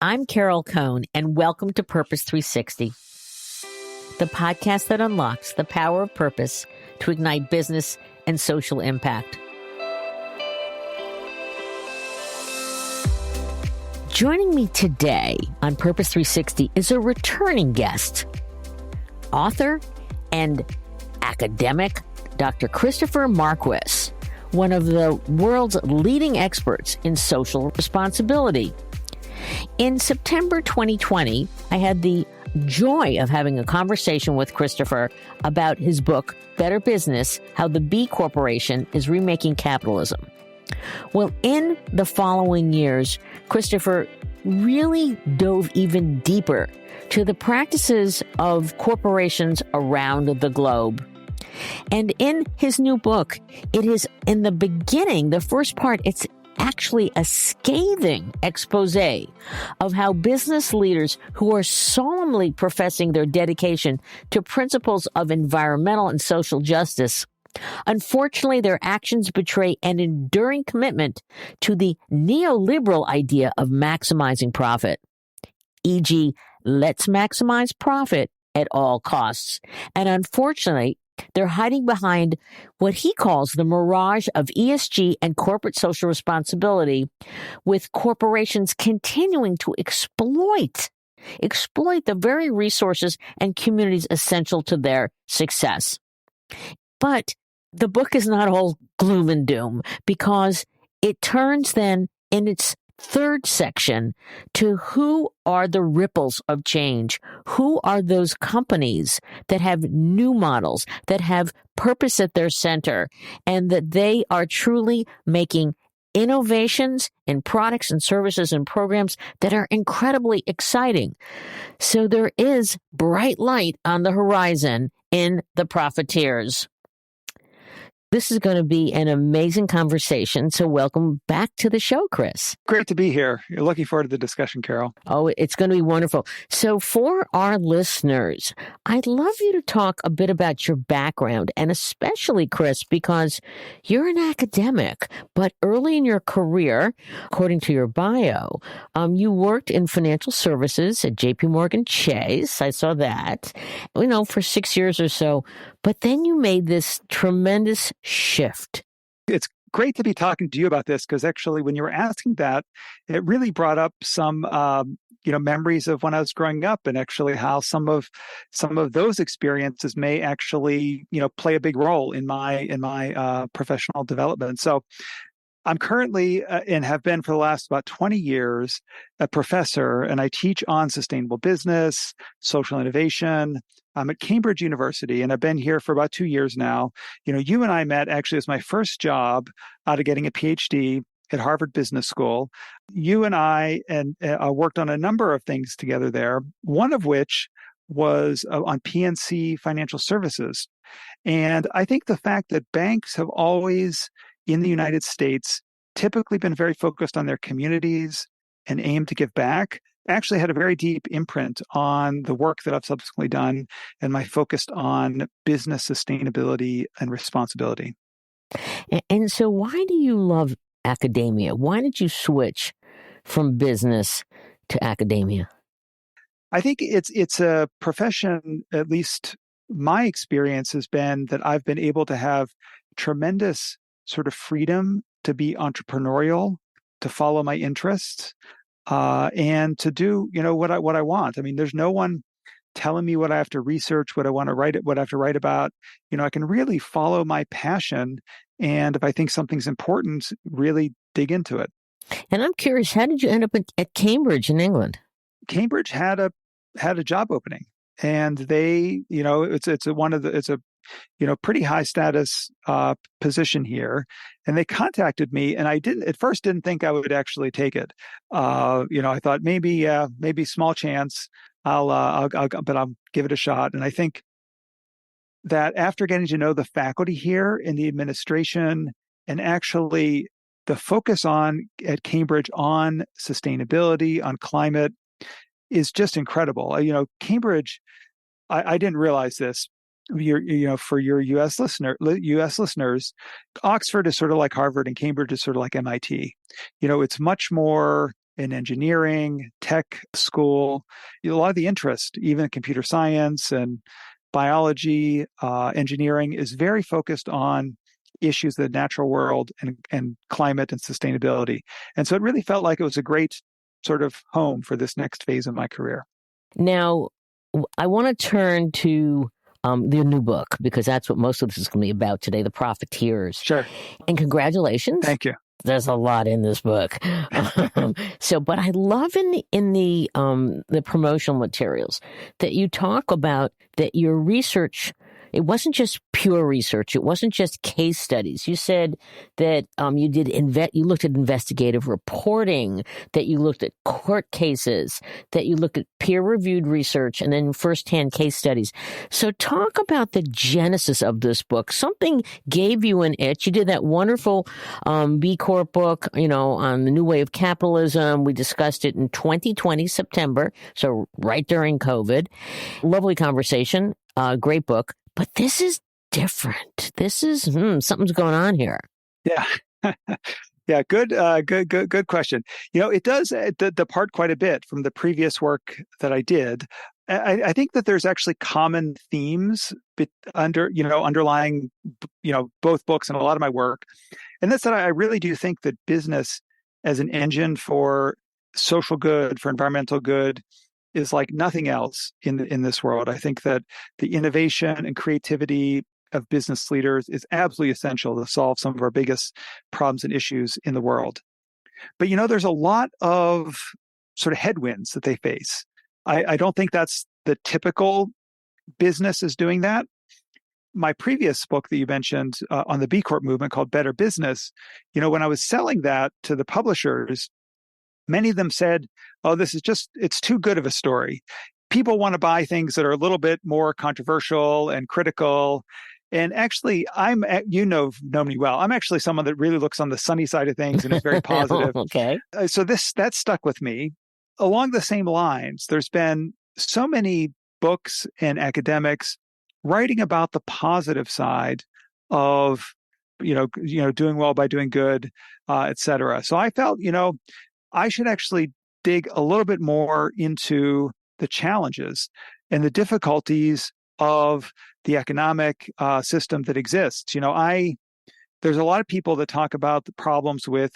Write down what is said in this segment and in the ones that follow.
I'm Carol Cohn, and welcome to Purpose 360, the podcast that unlocks the power of purpose to ignite business and social impact. Joining me today on Purpose 360 is a returning guest, author and academic Dr. Christopher Marquis, one of the world's leading experts in social responsibility. In September 2020, I had the joy of having a conversation with Christopher about his book, Better Business: How the B Corporation is Remaking Capitalism. Well, in the following years, Christopher really dove even deeper to the practices of corporations around the globe. And in his new book, it is in the beginning, the first part, it's actually a scathing expose of how business leaders who are solemnly professing their dedication to principles of environmental and social justice, unfortunately, their actions betray an enduring commitment to the neoliberal idea of maximizing profit, e.g., let's maximize profit at all costs. And unfortunately, they're hiding behind what he calls the mirage of ESG and corporate social responsibility, with corporations continuing to exploit the very resources and communities essential to their success. But the book is not all gloom and doom, because it turns then in its third section to who are the ripples of change? Who are those companies that have new models, that have purpose at their center, and that they are truly making innovations in products and services and programs that are incredibly exciting. So there is bright light on the horizon in the Profiteers. This is going to be an amazing conversation. So welcome back to the show, Chris. Great to be here. You're looking forward to the discussion, Carol. Oh, it's going to be wonderful. So for our listeners, I'd love you to talk a bit about your background, and especially, Chris, because you're an academic, but early in your career, according to your bio, you worked in financial services at JP Morgan Chase. I saw that, for 6 years or so. But then you made this tremendous shift. It's great to be talking to you about this, because actually when you were asking that, it really brought up some memories of when I was growing up, and actually how some of those experiences may actually play a big role in my professional development. So I'm currently and have been for the last about 20 years a professor, and I teach on sustainable business, social innovation. I'm at Cambridge University, and I've been here for about 2 years now. You and I met actually as my first job out of getting a PhD at Harvard Business School. You and I worked on a number of things together there, one of which was on PNC Financial Services. And I think the fact that banks have always, in the United States, typically been very focused on their communities and aim to give back, actually had a very deep imprint on the work that I've subsequently done and my focus on business sustainability and responsibility. And so why do you love academia? Why did you switch from business to academia? I think it's a profession, at least my experience has been that I've been able to have tremendous sort of freedom to be entrepreneurial, to follow my interests, and to do, what I want. I mean, there's no one telling me what I have to research, what I want to write, what I have to write about. I can really follow my passion, and if I think something's important, really dig into it. And I'm curious, how did you end up at Cambridge in England? Cambridge had a job opening, and they, it's a pretty high status position here. And they contacted me, and I at first didn't think I would actually take it. I thought maybe small chance, but I'll give it a shot. And I think that after getting to know the faculty here in the administration, and actually the focus at Cambridge on sustainability, on climate, is just incredible. Cambridge, I didn't realize this. For your U.S. listeners, Oxford is sort of like Harvard, and Cambridge is sort of like MIT. It's much more in engineering, tech school, a lot of the interest, even computer science and biology, engineering, is very focused on issues of the natural world and climate and sustainability. And so it really felt like it was a great sort of home for this next phase of my career. Now, I want to turn to the new book, because that's what most of this is going to be about today, The Profiteers. Sure. And congratulations. Thank you. There's a lot in this book. But I love in the promotional materials that you talk about that your research, it wasn't just pure research. It wasn't just case studies. You said that you looked at investigative reporting, that you looked at court cases, that you looked at peer-reviewed research, and then first-hand case studies. So talk about the genesis of this book. Something gave you an itch. You did that wonderful B Corp book, on the new way of capitalism. We discussed it in 2020, September, so right during COVID. Lovely conversation. Great book. But this is different. This is something's going on here. Yeah. Yeah, good question. It does depart quite a bit from the previous work that I did. I think that there's actually common themes underlying both books and a lot of my work. And that's that I really do think that business as an engine for social good, for environmental good, is like nothing else in this world. I think that the innovation and creativity of business leaders is absolutely essential to solve some of our biggest problems and issues in the world. But there's a lot of sort of headwinds that they face. I don't think that's the typical business is doing that. My previous book that you mentioned on the B Corp movement, called Better Business, when I was selling that to the publishers, many of them said, "Oh, it's too good of a story. People want to buy things that are a little bit more controversial and critical." And actually, know me well. I'm actually someone that really looks on the sunny side of things and is very positive. Okay. So that stuck with me. Along the same lines, there's been so many books and academics writing about the positive side of, doing well by doing good, et cetera. So I felt, I should actually dig a little bit more into the challenges and the difficulties of the economic system that exists. There's a lot of people that talk about the problems with,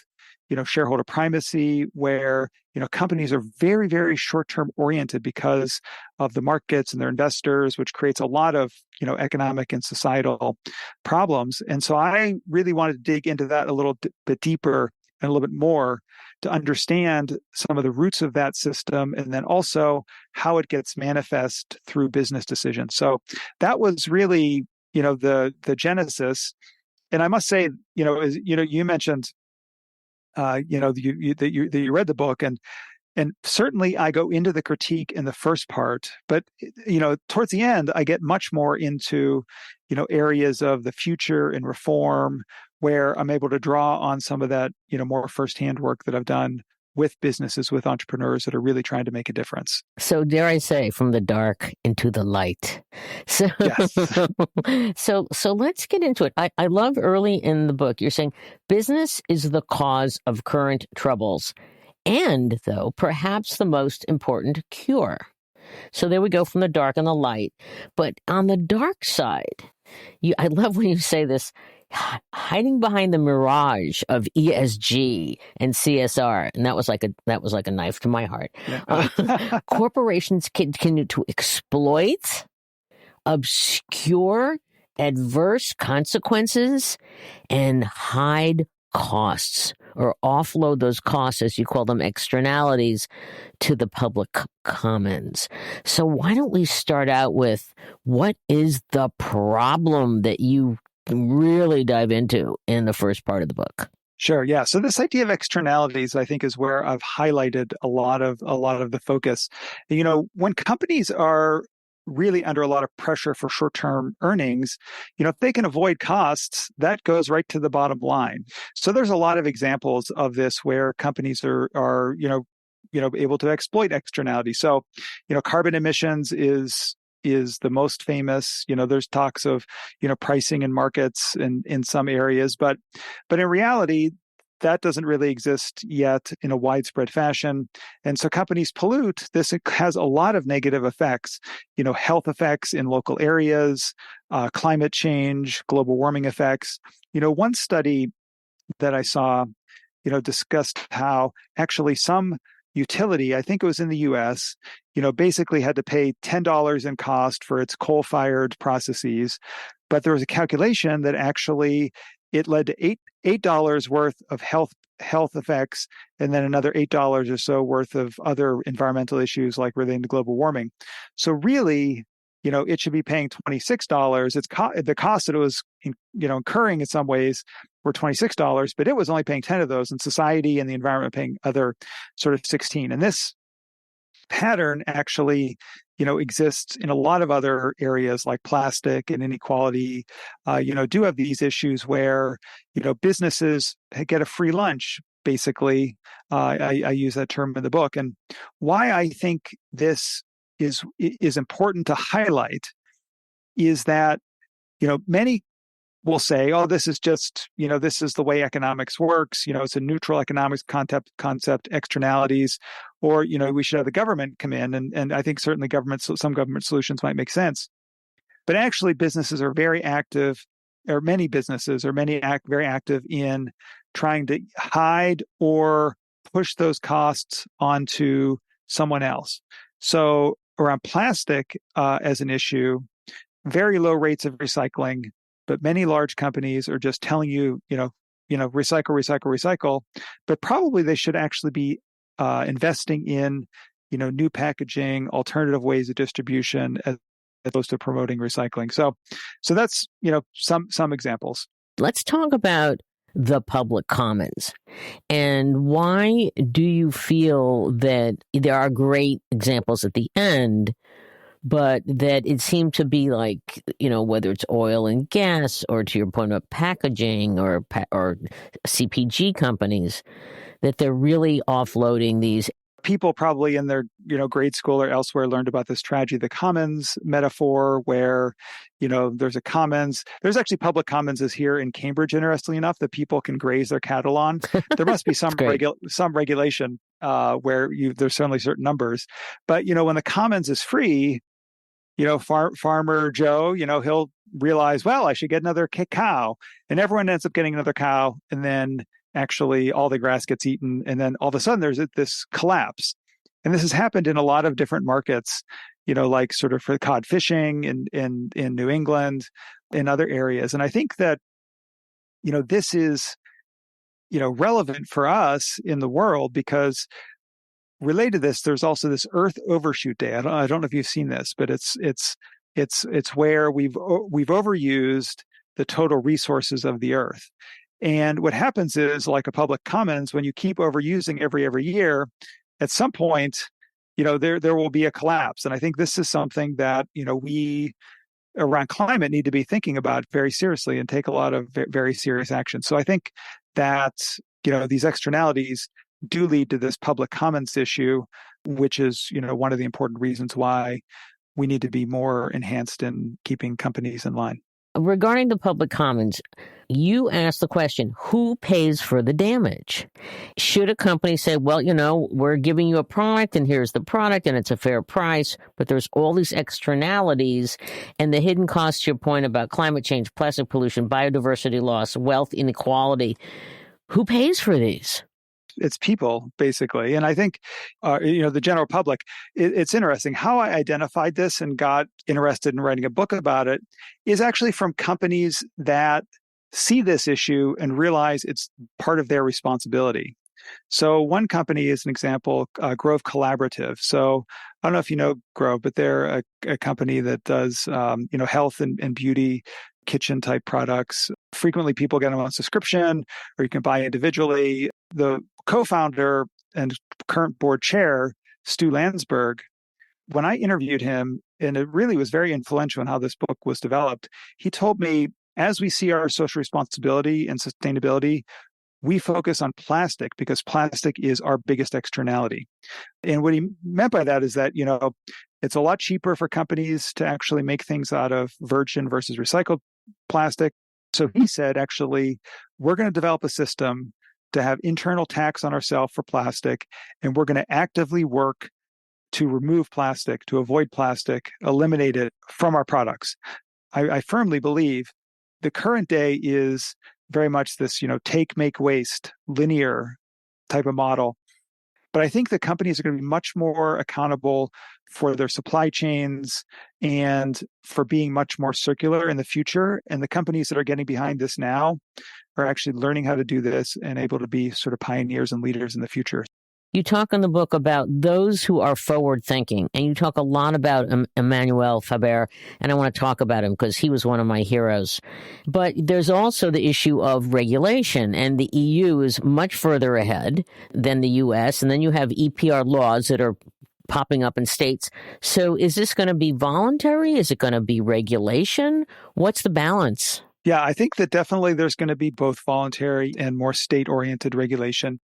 shareholder primacy, where, companies are very, very short-term oriented because of the markets and their investors, which creates a lot of, economic and societal problems. And so I really wanted to dig into that a little bit deeper and a little bit more to understand some of the roots of that system, and then also how it gets manifest through business decisions. So that was really, the genesis. And I must say, you mentioned, that you read the book, and certainly I go into the critique in the first part, but towards the end I get much more into, areas of the future and reform, where I'm able to draw on some of that, more firsthand work that I've done with businesses, with entrepreneurs that are really trying to make a difference. So dare I say, from the dark into the light. So, yes. so let's get into it. I love early in the book, you're saying business is the cause of current troubles, and though perhaps the most important cure. So there we go, from the dark and the light. But on the dark side, I love when you say this, hiding behind the mirage of ESG and CSR, and that was like a knife to my heart. Yeah. Corporations continue to exploit, obscure adverse consequences, and hide costs, or offload those costs, as you call them, externalities, to the public commons. So why don't we start out with, what is the problem that you really dive into in the first part of the book? Sure. Yeah. So this idea of externalities, I think, is where I've highlighted a lot of the focus. When companies are really under a lot of pressure for short-term earnings, if they can avoid costs, that goes right to the bottom line. So there's a lot of examples of this where companies are able to exploit externalities. So, carbon emissions is the most famous. There's talks of, pricing and markets in some areas, but in reality, that doesn't really exist yet in a widespread fashion. And so companies pollute. This has a lot of negative effects, health effects in local areas, climate change, global warming effects. One study that I saw, discussed how actually some utility, I think it was in the US, basically had to pay $10 in cost for its coal-fired processes. But there was a calculation that actually it led to $8 worth of health effects, and then another $8 or so worth of other environmental issues like relating to global warming. So really, it should be paying $26. The cost that it was, incurring in some ways were $26, but it was only paying 10 of those, and society and the environment paying other sort of 16. And this pattern actually, exists in a lot of other areas like plastic and inequality. Do have these issues where, businesses get a free lunch. Basically, I use that term in the book, and why I think this is important to highlight is that, many will say, oh, this is just, this is the way economics works. It's a neutral economics concept, externalities, or, we should have the government come in. And I think certainly some government solutions might make sense. But actually, businesses are very active, or many businesses are very active in trying to hide or push those costs onto someone else. So around plastic as an issue, very low rates of recycling, but many large companies are just telling you, recycle. But probably they should actually be investing in, new packaging, alternative ways of distribution, as opposed to promoting recycling. So that's, some examples. Let's talk about the public commons. And why do you feel that there are great examples at the end, but that it seemed to be like, whether it's oil and gas, or to your point of packaging or CPG companies, that they're really offloading these? People probably in their, grade school or elsewhere learned about this tragedy, the commons metaphor, where, there's a commons. There's actually public commonses here in Cambridge, interestingly enough, that people can graze their cattle on. There must be some regulation where there's certainly certain numbers. But, when the commons is free, Farmer Joe, he'll realize, well, I should get another cow. And everyone ends up getting another cow. And then actually all the grass gets eaten. And then all of a sudden there's this collapse. And this has happened in a lot of different markets, like sort of for cod fishing in New England, in other areas. And I think that, this is, relevant for us in the world because related to this, there's also this Earth Overshoot Day. I don't know if you've seen this, but it's where we've overused the total resources of the Earth. And what happens is, like a public commons, when you keep overusing every year, at some point, there will be a collapse. And I think this is something that, we around climate need to be thinking about very seriously and take a lot of very serious action. So I think that, these externalities do lead to this public commons issue, which is, one of the important reasons why we need to be more enhanced in keeping companies in line. Regarding the public commons, you asked the question, who pays for the damage? Should a company say, well, we're giving you a product and here's the product and it's a fair price, but there's all these externalities and the hidden costs, to your point about climate change, plastic pollution, biodiversity loss, wealth inequality. Who pays for these? It's people, basically. And I think, the general public, it's interesting. How I identified this and got interested in writing a book about it is actually from companies that see this issue and realize it's part of their responsibility. So one company is an example, Grove Collaborative. So I don't know if you know Grove, but they're a company that does, health and beauty kitchen type products. Frequently people get them on subscription, or you can buy individually. The co-founder and current board chair, Stu Landsberg, when I interviewed him, and it really was very influential in how this book was developed, he told me, as we see our social responsibility and sustainability, we focus on plastic because plastic is our biggest externality. And what he meant by that is that, it's a lot cheaper for companies to actually make things out of virgin versus recycled plastic. So he said, actually, we're going to develop a system to have internal tax on ourselves for plastic, and we're going to actively work to remove plastic, to avoid plastic, eliminate it from our products. I firmly believe the current day is very much this, take, make, waste, linear type of model. But I think the companies are going to be much more accountable for their supply chains and for being much more circular in the future. And the companies that are getting behind this now are actually learning how to do this and able to be sort of pioneers and leaders in the future. You talk in the book about those who are forward thinking, and you talk a lot about Emmanuel Faber, and I want to talk about him because he was one of my heroes. But there's also the issue of regulation, and the EU is much further ahead than the US, and then you have EPR laws that are popping up in states. So is this going to be voluntary? Is it going to be regulation? What's the balance? Yeah, I think that definitely there's going to be both voluntary and more state-oriented regulation.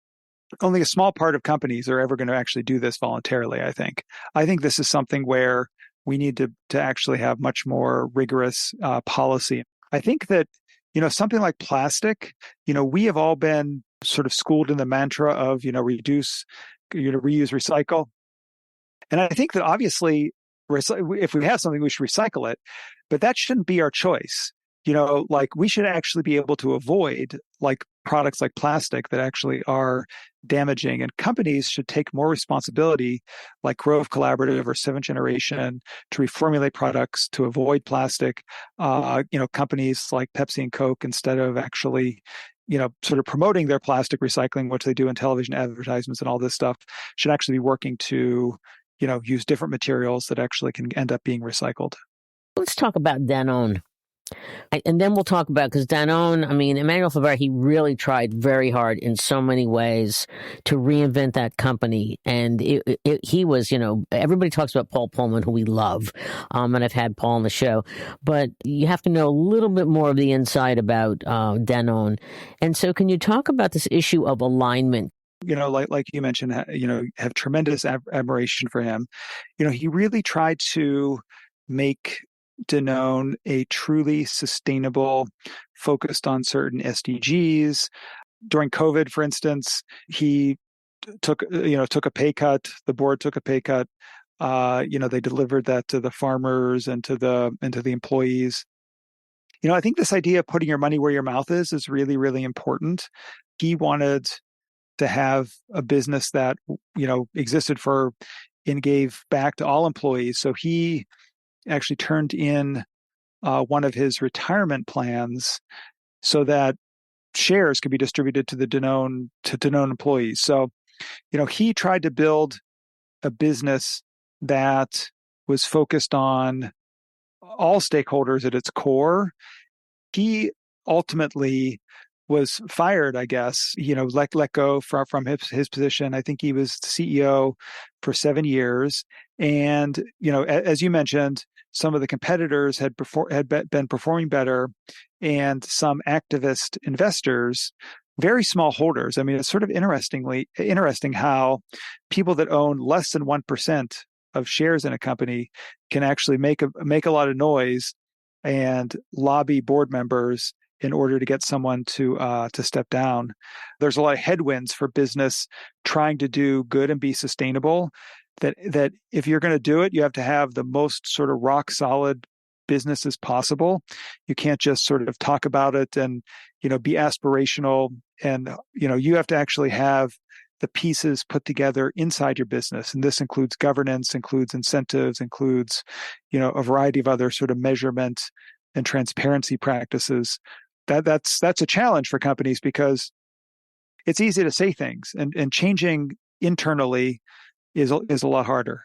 Only a small part of companies are ever going to actually do this voluntarily, I think. I think this is something where we need to actually have much more rigorous policy. I think that, something like plastic, we have all been sort of schooled in the mantra of, reduce, reuse, recycle. And I think that obviously, if we have something, we should recycle it, but that shouldn't be our choice. We should actually be able to avoid products like plastic that actually are damaging, and companies should take more responsibility, like Grove Collaborative or Seventh Generation, to reformulate products to avoid plastic. Companies like Pepsi and Coke, instead of actually, sort of promoting their plastic recycling, which they do in television advertisements and all this stuff, should actually be working to, use different materials that actually can end up being recycled. Let's talk about Danone. And then we'll talk about, because Danone, Emmanuel Faber, he really tried very hard in so many ways to reinvent that company. And he was, everybody talks about Paul Pullman, who we love. And I've had Paul on the show. But you have to know a little bit more of the inside about Danone. And so can you talk about this issue of alignment? Like you mentioned, have tremendous admiration for him. He really tried to make Danone a truly sustainable, focused on certain SDGs. During COVID, for instance, he took a pay cut. The board took a pay cut. They delivered that to the farmers and to the employees. I think this idea of putting your money where your mouth is really, really important. He wanted to have a business that, existed for and gave back to all employees. So he actually turned in one of his retirement plans so that shares could be distributed to the Danone employees. So, he tried to build a business that was focused on all stakeholders at its core. He ultimately was fired, I guess, let go from his position. I think he was the CEO for 7 years. And, as you mentioned, some of the competitors had been performing better, and some activist investors, very small holders. It's sort of interesting how people that own less than 1% of shares in a company can actually make a lot of noise and lobby board members in order to get someone to step down. There's a lot of headwinds for business trying to do good and be sustainable. That if you're going to do it, you have to have the most sort of rock solid business as possible. You can't just sort of talk about it and, be aspirational. And, you have to actually have the pieces put together inside your business. And this includes governance, includes incentives, includes, a variety of other sort of measurement and transparency practices. That's a challenge for companies, because it's easy to say things, and changing internally is a lot harder.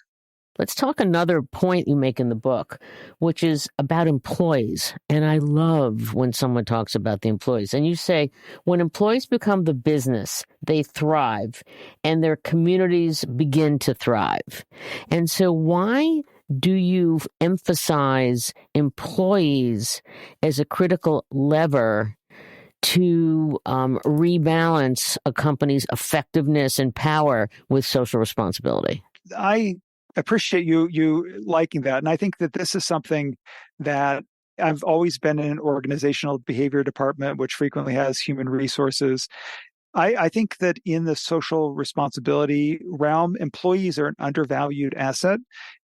Let's talk another point you make in the book, which is about employees. And I love when someone talks about the employees. And you say, when employees become the business, they thrive, and their communities begin to thrive. And so why do you emphasize employees as a critical lever to rebalance a company's effectiveness and power with social responsibility? I appreciate you liking that. And I think that this is something that I've always been in an organizational behavior department, which frequently has human resources. I think that in the social responsibility realm, employees are an undervalued asset.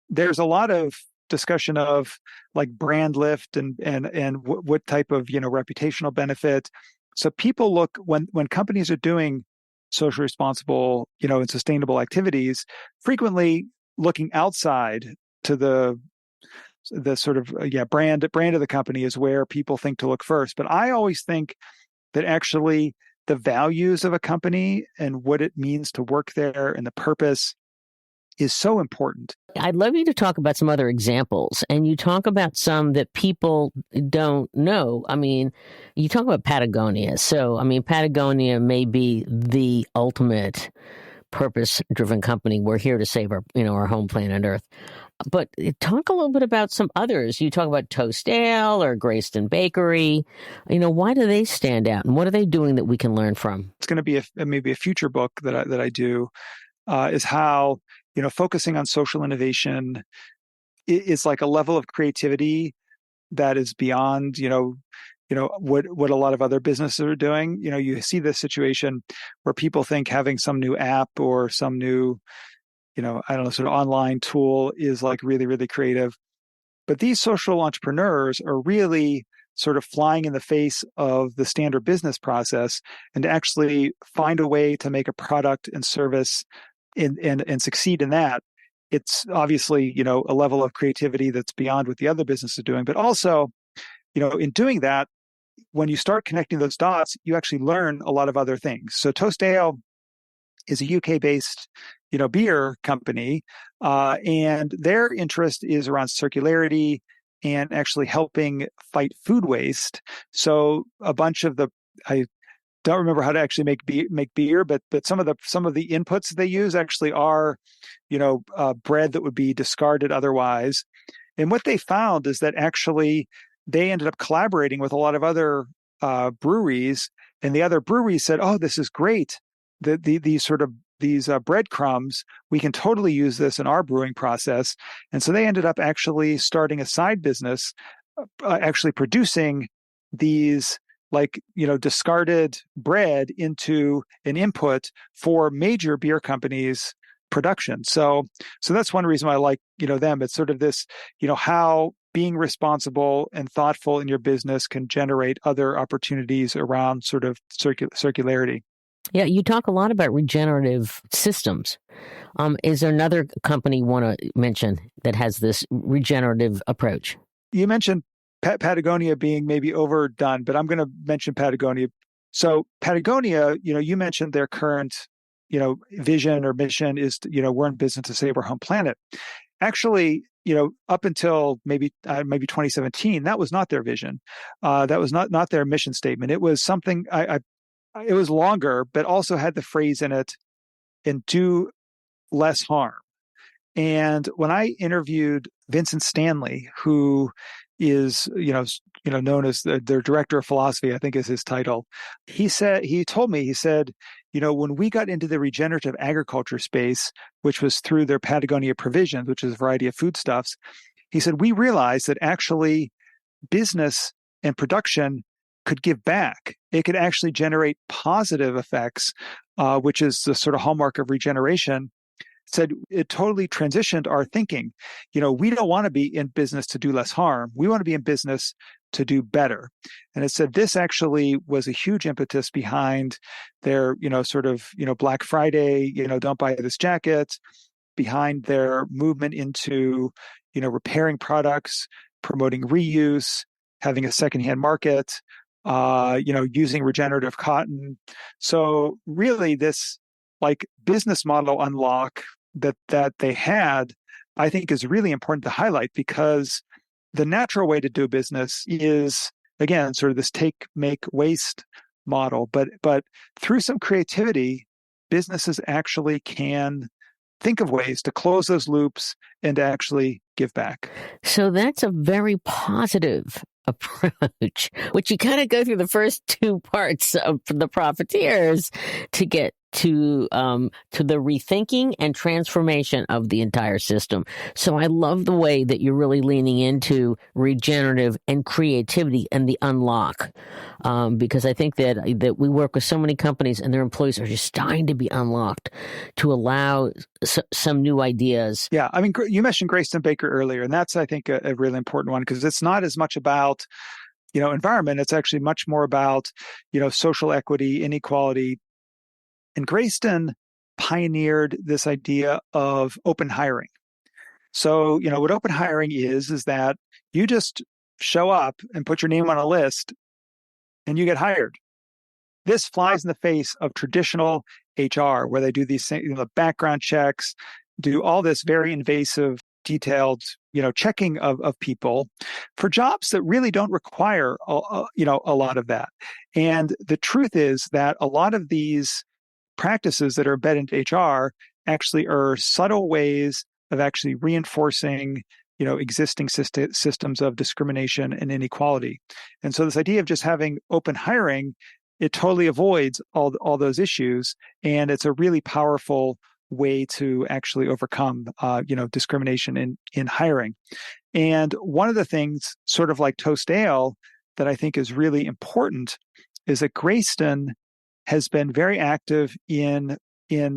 There's a lot of discussion of like brand lift and what type of reputational benefit. So people look when companies are doing social responsible and sustainable activities, frequently looking outside to the sort of brand of the company is where people think to look first. But I always think that actually the values of a company and what it means to work there and the purpose is so important. I'd love you to talk about some other examples, and you talk about some that people don't know. I mean, you talk about Patagonia. So, I mean, Patagonia may be the ultimate purpose-driven company. We're here to save our home planet Earth. But talk a little bit about some others. You talk about Toast Ale or Grayston Bakery. Why do they stand out, and what are they doing that we can learn from? It's going to be maybe a future book that I do is how focusing on social innovation is like a level of creativity that is beyond what a lot of other businesses are doing. You see this situation where people think having some new app or some new I don't know, sort of online tool is like really, really creative. But these social entrepreneurs are really sort of flying in the face of the standard business process and to actually find a way to make a product and service and succeed in that. It's obviously, a level of creativity that's beyond what the other business is doing. But also, in doing that, when you start connecting those dots, you actually learn a lot of other things. So Toast Ale is a UK-based, beer company, and their interest is around circularity and actually helping fight food waste. So a bunch of I don't remember how to actually make beer, but some of the inputs that they use actually are, bread that would be discarded otherwise. And what they found is that actually they ended up collaborating with a lot of other breweries, and the other breweries said, "Oh, this is great. These breadcrumbs, we can totally use this in our brewing process." And so they ended up actually starting a side business, actually producing these discarded bread into an input for major beer companies' production. So that's one reason why I like, them. It's sort of this, how being responsible and thoughtful in your business can generate other opportunities around sort of circularity. Yeah, you talk a lot about regenerative systems. Is there another company you want to mention that has this regenerative approach? You mentioned Patagonia being maybe overdone, but I'm going to mention Patagonia. So Patagonia, you mentioned their current, vision or mission is, we're in business to save our home planet. Actually, up until maybe 2017, that was not their vision. That was not their mission statement. It was something it was longer, but also had the phrase in it, and do less harm. And when I interviewed Vincent Stanley, who is, known as their director of philosophy, I think is his title. He said, when we got into the regenerative agriculture space, which was through their Patagonia provisions, which is a variety of foodstuffs, he said, we realized that actually business and production could give back. It could actually generate positive effects, which is the sort of hallmark of regeneration. Said it totally transitioned our thinking. We don't want to be in business to do less harm. We want to be in business to do better. And it said this actually was a huge impetus behind their, Black Friday, don't buy this jacket, behind their movement into, repairing products, promoting reuse, having a secondhand market, using regenerative cotton. So really this business model unlock that they had, I think is really important to highlight, because the natural way to do business is, again, sort of this take, make, waste model. But through some creativity, businesses actually can think of ways to close those loops and to actually give back. So that's a very positive approach, which you kind of go through the first two parts of the Profiteers to get to the rethinking and transformation of the entire system. So I love the way that you're really leaning into regenerative and creativity and the unlock, because I think that we work with so many companies and their employees are just dying to be unlocked to allow some new ideas. Yeah, I mean, you mentioned Grayston Baker earlier, and that's, I think, a really important one, because it's not as much about environment. It's actually much more about social equity, inequality. And Grayston pioneered this idea of open hiring. So, what open hiring is that you just show up and put your name on a list and you get hired. This flies in the face of traditional HR, where they do these background checks, do all this very invasive, detailed, checking of people for jobs that really don't require, a lot of that. And the truth is that a lot of these practices that are embedded into HR actually are subtle ways of actually reinforcing existing systems of discrimination and inequality. And so this idea of just having open hiring, it totally avoids all those issues, and it's a really powerful way to actually overcome discrimination in hiring. And one of the things, sort of like Toast Ale, that I think is really important is that Grayston has been very active in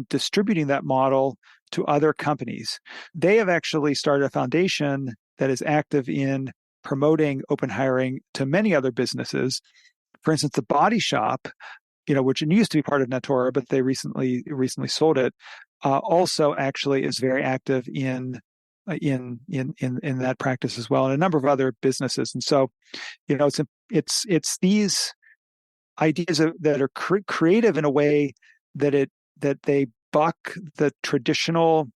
distributing that model to other companies. They have actually started a foundation that is active in promoting open hiring to many other businesses. For instance, the Body Shop, which used to be part of Natura, but they recently sold it, also actually is very active in that practice as well, and a number of other businesses. And so, it's these ideas that are creative in a way that they buck the traditional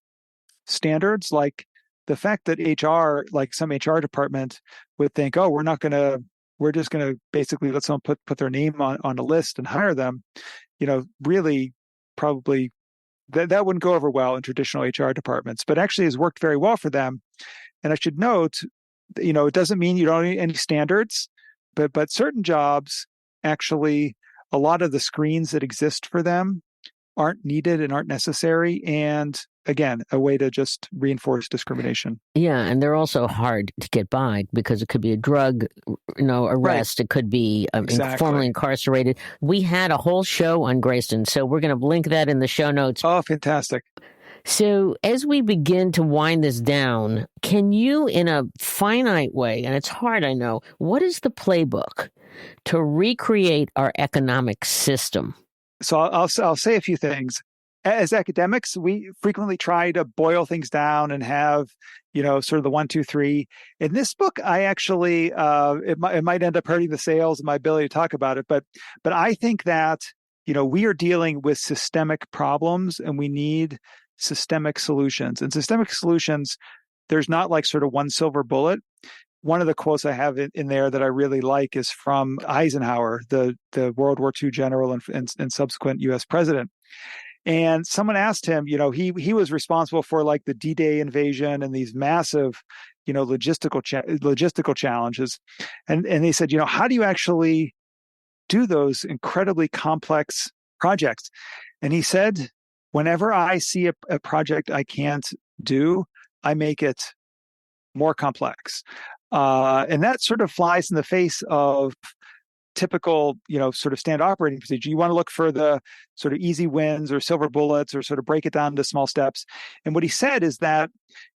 standards, like the fact that HR, like some HR department, would think, oh, we're just gonna basically let someone put their name on a list and hire them. Really, probably that wouldn't go over well in traditional HR departments, but actually has worked very well for them. And I should note, it doesn't mean you don't need any standards, but certain jobs, actually, a lot of the screens that exist for them aren't needed and aren't necessary. And again, a way to just reinforce discrimination. Yeah, and they're also hard to get by because it could be a drug, arrest. Right. It could be formerly incarcerated. We had a whole show on Grayston, so we're going to link that in the show notes. Oh, fantastic. So as we begin to wind this down, can you, in a finite way, and it's hard, I know, what is the playbook to recreate our economic system? So I'll say a few things. As academics, we frequently try to boil things down and have, sort of the 1, 2, 3. In this book, I actually, it might end up hurting the sales and my ability to talk about it, but I think that, we are dealing with systemic problems and we need systemic solutions. And systemic solutions, there's not like sort of one silver bullet. One of the quotes I have in there that I really like is from Eisenhower, the World War II general and subsequent U.S. president. And someone asked him, he was responsible for like the D-Day invasion and these massive, logistical challenges. And they said, how do you actually do those incredibly complex projects? And he said, whenever I see a project I can't do, I make it more complex. And that sort of flies in the face of typical, sort of standard operating procedure. You want to look for the sort of easy wins or silver bullets or sort of break it down into small steps. And what he said is that,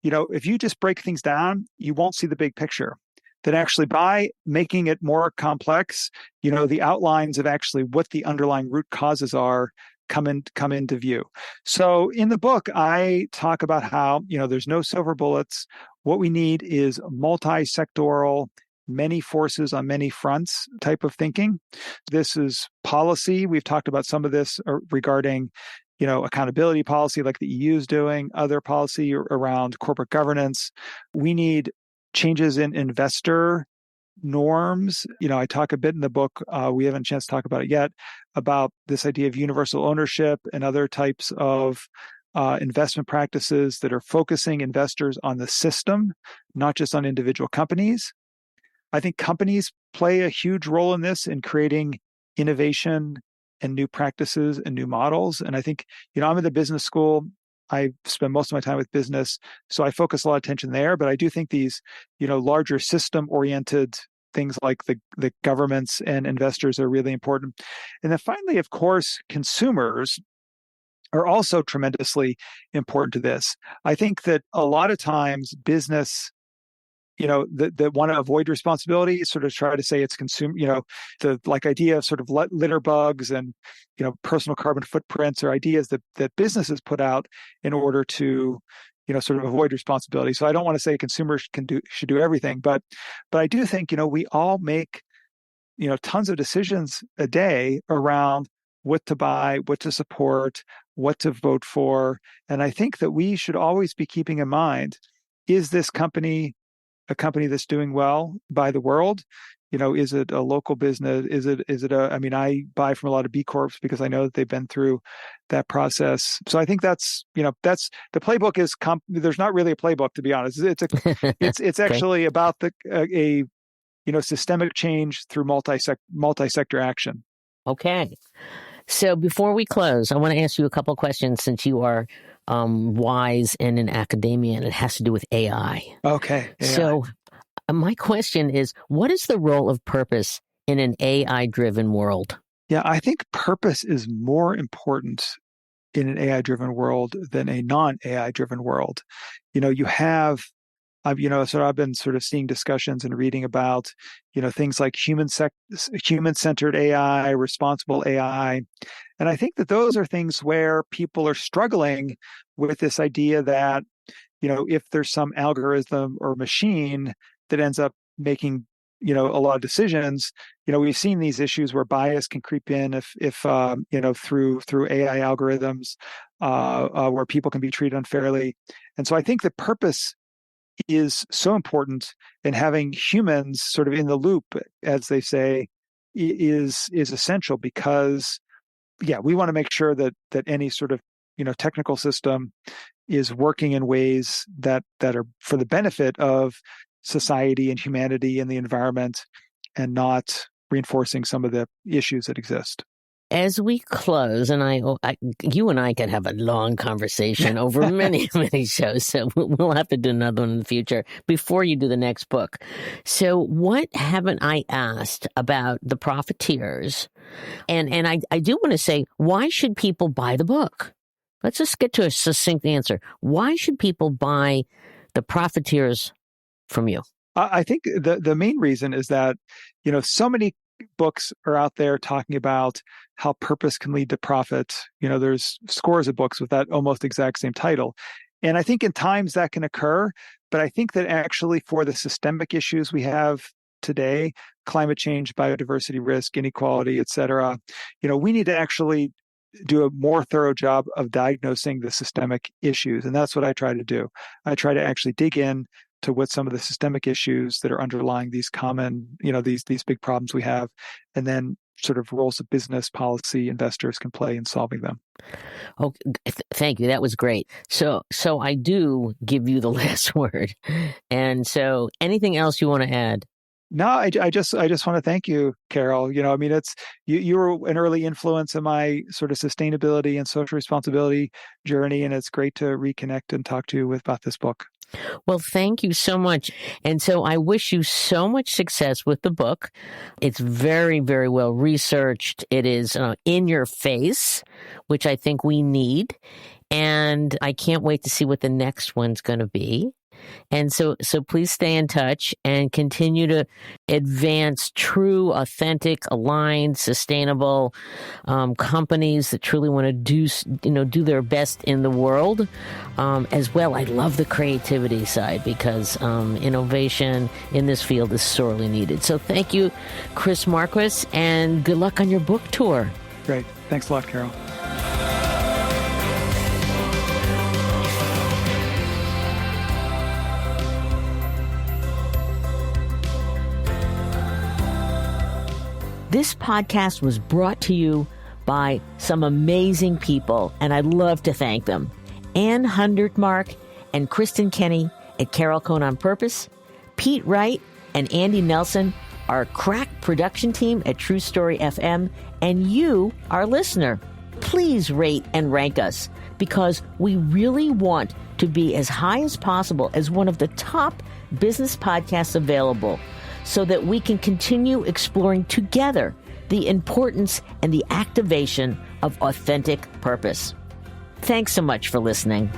if you just break things down, you won't see the big picture. That actually by making it more complex, the outlines of actually what the underlying root causes are come into view. So in the book, I talk about how, there's no silver bullets. What we need is multi-sectoral, many forces on many fronts type of thinking. This is policy. We've talked about some of this regarding, accountability policy like the EU is doing, other policy around corporate governance. We need changes in investor norms. I talk a bit in the book, we haven't had a chance to talk about it yet, about this idea of universal ownership and other types of investment practices that are focusing investors on the system, not just on individual companies. I think companies play a huge role in this, in creating innovation and new practices and new models. And I think, I'm in the business school. I spend most of my time with business, so I focus a lot of attention there. But I do think these, larger system-oriented things like the governments and investors are really important. And then finally, of course, consumers are also tremendously important to this. I think that a lot of times business, that want to avoid responsibility, sort of try to say it's the idea of sort of litter bugs and, personal carbon footprints are ideas that businesses put out in order to, sort of avoid responsibility. So I don't want to say consumers should do everything, but I do think, we all make, tons of decisions a day around what to buy, what to support, what to vote for. And I think that we should always be keeping in mind, is this company a company that's doing well by the world? Is it a local business? Is it I buy from a lot of B Corps because I know that they've been through that process. So I think that's the playbook is, there's not really a playbook, to be honest. It's actually okay. About a systemic change through multi-sector action. Okay. So before we close, I want to ask you a couple of questions since you are wise and in academia, and it has to do with AI. Okay. AI. So my question is, what is the role of purpose in an AI-driven world? Yeah, I think purpose is more important in an AI-driven world than a non-AI-driven world. You have, so I've been sort of seeing discussions and reading about, things like human-centered AI, responsible AI. And I think that those are things where people are struggling with this idea that, if there's some algorithm or machine that ends up making, a lot of decisions, we've seen these issues where bias can creep in if through AI algorithms, where people can be treated unfairly. And so I think the purpose is so important, and having humans sort of in the loop, as they say, is essential, because we want to make sure that any sort of technical system is working in ways that are for the benefit of society and humanity and the environment, and not reinforcing some of the issues that exist. As we close, and you and I could have a long conversation over many, many shows, so we'll have to do another one in the future before you do the next book. So what haven't I asked about the Profiteers? And I do want to say, why should people buy the book? Let's just get to a succinct answer. Why should people buy the Profiteers from you? I think the main reason is that, so many books are out there talking about how purpose can lead to profit. There's scores of books with that almost exact same title. And I think in times that can occur, but I think that actually for the systemic issues we have today, climate change, biodiversity risk, inequality, et cetera, we need to actually do a more thorough job of diagnosing the systemic issues. And that's what I try to do. I try to actually dig in to what some of the systemic issues that are underlying these common, these big problems we have, and then sort of roles of business, policy, investors can play in solving them. Oh, thank you. That was great. So I do give you the last word. And so anything else you want to add? No, I just want to thank you, Carol. It's you were an early influence in my sort of sustainability and social responsibility journey, and it's great to reconnect and talk to you about this book. Well, thank you so much. And so I wish you so much success with the book. It's very, very well researched. It is in your face, which I think we need. And I can't wait to see what the next one's going to be. And so please stay in touch and continue to advance true, authentic, aligned, sustainable companies that truly want to do their best in the world. As well, I love the creativity side, because innovation in this field is sorely needed. So thank you, Chris Marquis, and good luck on your book tour. Great. Thanks a lot, Carol. This podcast was brought to you by some amazing people, and I'd love to thank them. Ann Hundertmark and Kristen Kenny at Carol Cohn on Purpose, Pete Wright and Andy Nelson our crack production team at True Story FM, and you, our listener. Please rate and rank us, because we really want to be as high as possible as one of the top business podcasts available, so that we can continue exploring together the importance and the activation of authentic purpose. Thanks so much for listening.